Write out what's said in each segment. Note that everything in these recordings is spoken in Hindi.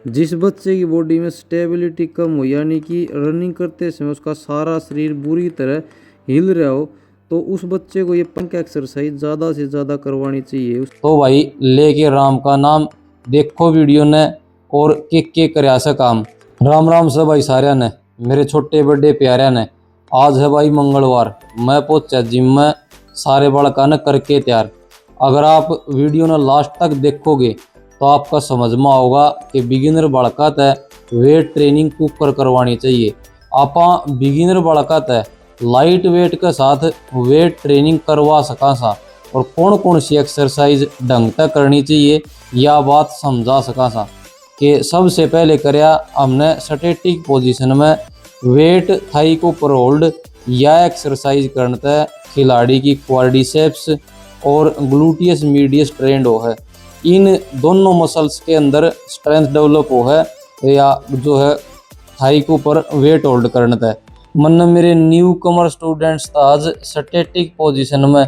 जिस बच्चे की बॉडी में स्टेबिलिटी कम हो, यानी कि रनिंग करते समय उसका सारा शरीर बुरी तरह हिल रहा हो, तो उस बच्चे को ये पंख एक्सरसाइज ज़्यादा से ज़्यादा करवानी चाहिए। तो भाई लेके राम का नाम देखो वीडियो ने और के करया से काम। राम राम से भाई सारे ने, मेरे छोटे बड़े प्यारे ने। आज है भाई मंगलवार, मैं पहुंचा जिम में सारे बड़का ने करके तैयार। अगर आप वीडियो ने लास्ट तक देखोगे तो आपका समझ में आओगा कि बिगिनर बड़का तय वेट ट्रेनिंग कुकर करवानी चाहिए। आपा बिगिनर बड़का तय लाइट वेट के साथ वेट ट्रेनिंग करवा सका सा, और कौन कौन सी एक्सरसाइज ढंग तक करनी चाहिए यह बात समझा सका सा। कि सबसे पहले करया हमने स्टैटिक पोजीशन में वेट थाई को ऊपर होल्ड यह एक्सरसाइज करते खिलाड़ी की क्वाड्रिसेप्स और ग्लूटियस मीडियस ट्रेंड हो है। इन दोनों मसल्स के अंदर स्ट्रेंथ डेवलप हो है, या जो है थाई के ऊपर वेट होल्ड करना है। मन मेरे न्यू कमर स्टूडेंट्स आज स्टैटिक पोजीशन में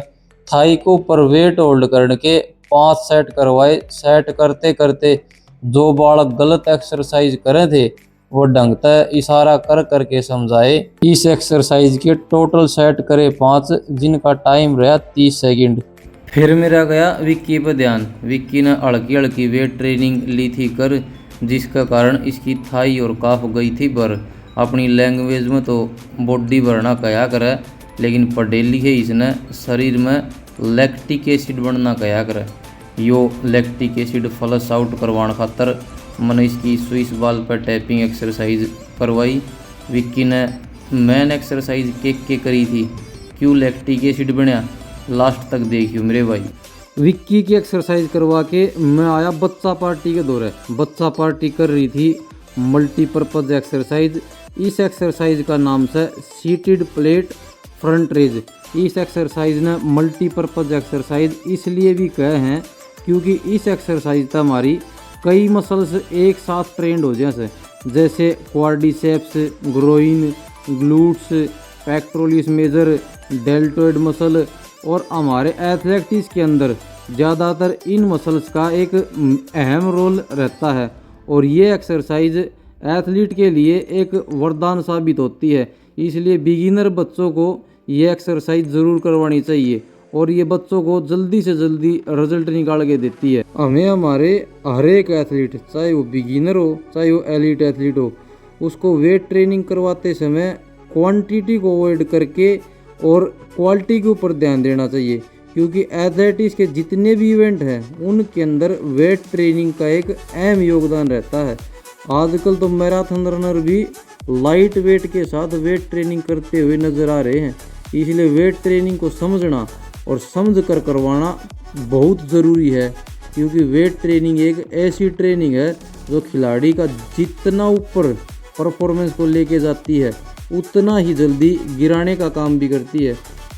थाई को ऊपर वेट होल्ड करके 5 सेट करवाए। सेट करते करते जो बालक गलत एक्सरसाइज करे थे वो ढंग तक इशारा कर करके समझाए। इस एक्सरसाइज के टोटल सेट करे 5, जिनका टाइम रहा 30 सेकंड। फिर मेरा गया विक्की पर ध्यान। विक्की ने हल्की हल्की वेट ट्रेनिंग ली थी कर, जिसका कारण इसकी थाई और काफ गई थी भर। अपनी लैंग्वेज में तो बॉडी भरना कहा करे, लेकिन पढ़े लिखे इसने शरीर में लैक्टिक एसिड बनना कहा करे। यो लैक्टिक एसिड फ्लश आउट करवाने खातर मैंने इसकी स्विस बॉल पर टैपिंग एक्सरसाइज करवाई। विक्की ने मेन एक्सरसाइज के करी थी। क्यों लैक्टिक एसिड बनया, लास्ट तक देखियो मेरे भाई। विक्की की एक्सरसाइज करवा के मैं आया बच्चा पार्टी के दौरे। बच्चा पार्टी कर रही थी मल्टीपर्पज एक्सरसाइज। इस एक्सरसाइज का नाम है सीटेड प्लेट फ्रंट रेज। इस एक्सरसाइज ने मल्टीपर्पज एक्सरसाइज इसलिए भी कहे हैं क्योंकि इस एक्सरसाइज तक हमारी कई मसल्स एक साथ ट्रेंड हो जाए, जैसे quadriceps, groin, glutes, pectoralis major, deltoid muscle. और हमारे एथलेटिक्स के अंदर ज़्यादातर इन मसल्स का एक अहम रोल रहता है, और ये एक्सरसाइज एथलीट के लिए एक वरदान साबित होती है। इसलिए बिगिनर बच्चों को ये एक्सरसाइज ज़रूर करवानी चाहिए, और ये बच्चों को जल्दी से जल्दी रिजल्ट निकाल के देती है। हमें हमारे हर एक एथलीट, चाहे वो बिगिनर हो चाहे वो एलीट एथलीट हो, उसको वेट ट्रेनिंग करवाते समय क्वांटिटी को अवॉइड करके और क्वालिटी के ऊपर ध्यान देना चाहिए, क्योंकि एथलेटिक्स के जितने भी इवेंट हैं उनके अंदर वेट ट्रेनिंग का एक अहम योगदान रहता है। आजकल तो मैराथन रनर भी लाइट वेट के साथ वेट ट्रेनिंग करते हुए नजर आ रहे हैं। इसलिए वेट ट्रेनिंग को समझना और समझ कर करवाना बहुत ज़रूरी है, क्योंकि वेट ट्रेनिंग एक ऐसी ट्रेनिंग है जो खिलाड़ी का जितना ऊपर परफॉर्मेंस को लेके जाती है उतना ही जल्दी गिराने का काम भी करती है।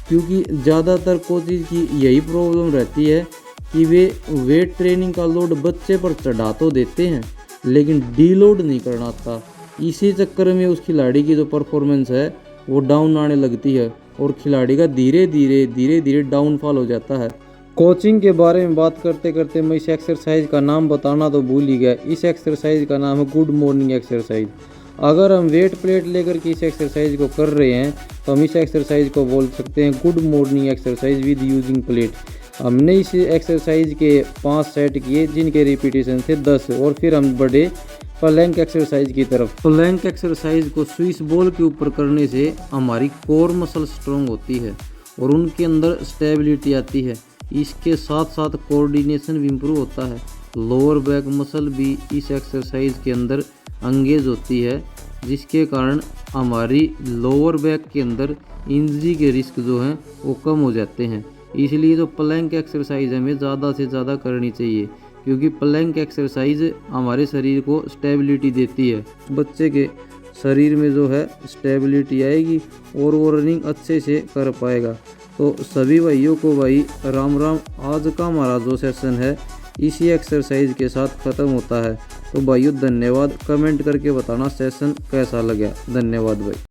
क्योंकि ज़्यादातर कोचेज की यही प्रॉब्लम रहती है कि वे वेट ट्रेनिंग का लोड बच्चे पर चढ़ा तो देते हैं, लेकिन डीलोड नहीं करना आता। इसी चक्कर में उस खिलाड़ी की जो परफॉर्मेंस है वो डाउन आने लगती है, और खिलाड़ी का धीरे धीरे डाउनफॉल हो जाता है। कोचिंग के बारे में बात करते करते मैं इस एक्सरसाइज का नाम बताना तो भूल ही गया। इस एक्सरसाइज का नाम है गुड मॉर्निंग एक्सरसाइज। अगर हम वेट प्लेट लेकर के इस एक्सरसाइज को कर रहे हैं तो हम इस एक्सरसाइज को बोल सकते हैं good morning exercise with using plate. हमने इस एक्सरसाइज के 5 सेट किए, जिनके रिपीटेशन थे 10, और फिर हम बढ़े प्लैंक एक्सरसाइज की तरफ। प्लैंक एक्सरसाइज को स्विस बॉल के ऊपर करने से हमारी कोर मसल स्ट्रॉन्ग होती है और उनके अंदर स्टेबिलिटी आती है। इसके साथ साथ कोऑर्डिनेशन भी इम्प्रूव होता है। लोअर बैक मसल भी इस एक्सरसाइज के अंदर एंगेज होती है, जिसके कारण हमारी लोअर बैक के अंदर इंजरी के रिस्क जो हैं वो कम हो जाते हैं। इसलिए जो प्लैंक एक्सरसाइज हमें ज़्यादा से ज़्यादा करनी चाहिए, क्योंकि प्लैंक एक्सरसाइज हमारे शरीर को स्टेबिलिटी देती है। बच्चे के शरीर में जो है स्टेबिलिटी आएगी और वो रनिंग अच्छे से कर पाएगा। तो सभी भाइयों को भाई राम राम। आज का हमारा जो सेशन है इसी एक्सरसाइज के साथ ख़त्म होता है। तो भाइयों धन्यवाद। कमेंट करके बताना सेशन कैसा लगा। धन्यवाद भाई।